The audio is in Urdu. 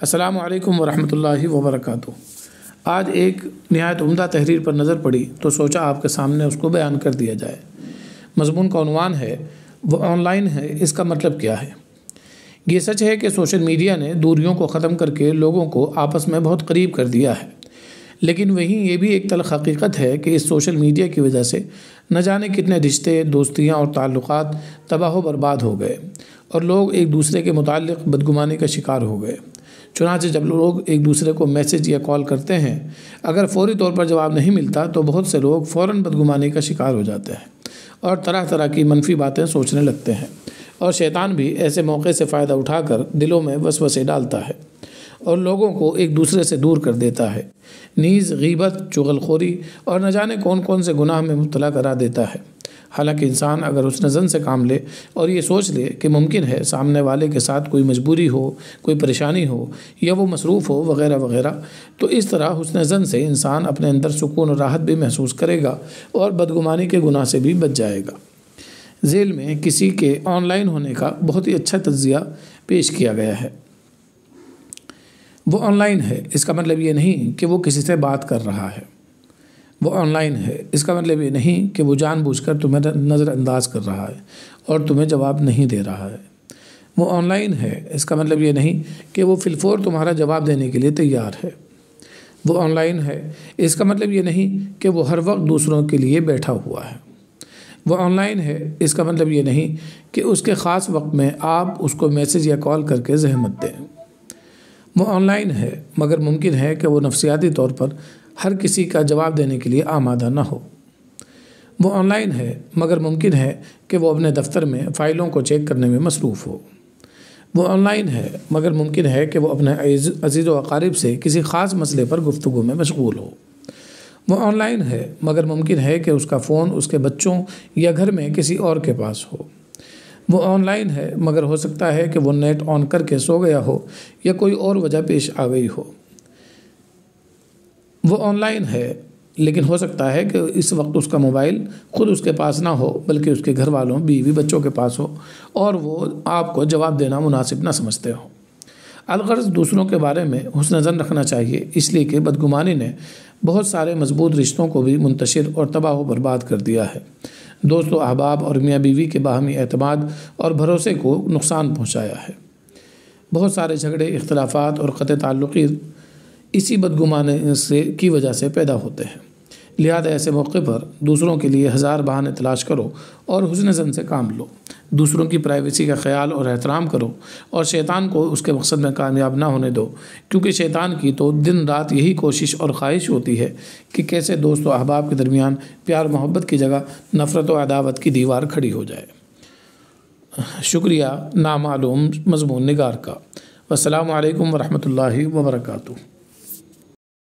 السلام علیکم ورحمۃ اللہ وبرکاتہ۔ آج ایک نہایت عمدہ تحریر پر نظر پڑی تو سوچا آپ کے سامنے اس کو بیان کر دیا جائے۔ مضمون کا عنوان ہے وہ آن لائن ہے، اس کا مطلب کیا ہے؟ یہ سچ ہے کہ سوشل میڈیا نے دوریوں کو ختم کر کے لوگوں کو آپس میں بہت قریب کر دیا ہے، لیکن وہیں یہ بھی ایک تلخ حقیقت ہے کہ اس سوشل میڈیا کی وجہ سے نہ جانے کتنے رشتے، دوستیاں اور تعلقات تباہ و برباد ہو گئے اور لوگ ایک دوسرے کے متعلق بدگمانی کا شکار ہو گئے۔ چنانچہ جب لوگ ایک دوسرے کو میسج یا کال کرتے ہیں، اگر فوری طور پر جواب نہیں ملتا تو بہت سے لوگ فوراً بدگمانی کا شکار ہو جاتے ہیں اور طرح طرح کی منفی باتیں سوچنے لگتے ہیں، اور شیطان بھی ایسے موقع سے فائدہ اٹھا کر دلوں میں وسوسے ڈالتا ہے اور لوگوں کو ایک دوسرے سے دور کر دیتا ہے، نیز غیبت، چغلخوری اور نہ جانے کون کون سے گناہ میں مبتلا کرا دیتا ہے۔ حالانکہ انسان اگر حسن ظن سے کام لے اور یہ سوچ لے کہ ممکن ہے سامنے والے کے ساتھ کوئی مجبوری ہو، کوئی پریشانی ہو یا وہ مصروف ہو وغیرہ وغیرہ، تو اس طرح حسن ظن سے انسان اپنے اندر سکون اور راحت بھی محسوس کرے گا اور بدگمانی کے گناہ سے بھی بچ جائے گا۔ ذیل میں کسی کے آن لائن ہونے کا بہت ہی اچھا تجزیہ پیش کیا گیا ہے۔ وہ آن لائن ہے، اس کا مطلب یہ نہیں کہ وہ کسی سے بات کر رہا ہے۔ وہ آن لائن ہے، اس کا مطلب یہ نہیں کہ وہ جان بوجھ کر تمہیں نظر انداز کر رہا ہے اور تمہیں جواب نہیں دے رہا ہے۔ وہ آن لائن ہے، اس کا مطلب یہ نہیں کہ وہ فی الفور تمہارا جواب دینے کے لیے تیار ہے۔ وہ آن لائن ہے، اس کا مطلب یہ نہیں کہ وہ ہر وقت دوسروں کے لیے بیٹھا ہوا ہے۔ وہ آن لائن ہے، اس کا مطلب یہ نہیں کہ اس کے خاص وقت میں آپ اس کو میسج یا کال کر کے زحمت دیں۔ وہ آن لائن ہے، مگر ممکن ہے کہ وہ نفسیاتی طور پر ہر کسی کا جواب دینے کے لیے آمادہ نہ ہو۔ وہ آن لائن ہے، مگر ممکن ہے کہ وہ اپنے دفتر میں فائلوں کو چیک کرنے میں مصروف ہو۔ وہ آن لائن ہے، مگر ممکن ہے کہ وہ اپنے عزیز و اقارب سے کسی خاص مسئلے پر گفتگو میں مشغول ہو۔ وہ آن لائن ہے، مگر ممکن ہے کہ اس کا فون اس کے بچوں یا گھر میں کسی اور کے پاس ہو۔ وہ آن لائن ہے، مگر ہو سکتا ہے کہ وہ نیٹ آن کر کے سو گیا ہو یا کوئی اور وجہ پیش آ گئی ہو۔ وہ آن لائن ہے، لیکن ہو سکتا ہے کہ اس وقت اس کا موبائل خود اس کے پاس نہ ہو بلکہ اس کے گھر والوں، بیوی، بچوں کے پاس ہو اور وہ آپ کو جواب دینا مناسب نہ سمجھتے ہو۔ الغرض دوسروں کے بارے میں حسن ظن رکھنا چاہیے، اس لیے کہ بدگمانی نے بہت سارے مضبوط رشتوں کو بھی منتشر اور تباہ و برباد کر دیا ہے، دوست و احباب اور میاں بیوی کے باہمی اعتماد اور بھروسے کو نقصان پہنچایا ہے۔ بہت سارے جھگڑے، اختلافات اور قطع تعلقی اسی بدگمانی کی وجہ سے پیدا ہوتے ہیں۔ لہذا ایسے موقع پر دوسروں کے لیے ہزار بہانے تلاش کرو اور حسن ظن سے کام لو، دوسروں کی پرائیویسی کا خیال اور احترام کرو اور شیطان کو اس کے مقصد میں کامیاب نہ ہونے دو، کیونکہ شیطان کی تو دن رات یہی کوشش اور خواہش ہوتی ہے کہ کیسے دوست و احباب کے درمیان پیار محبت کی جگہ نفرت و عداوت کی دیوار کھڑی ہو جائے۔ شکریہ نامعلوم مضمون نگار کا۔ والسلام علیکم ورحمۃ اللہ وبرکاتہ۔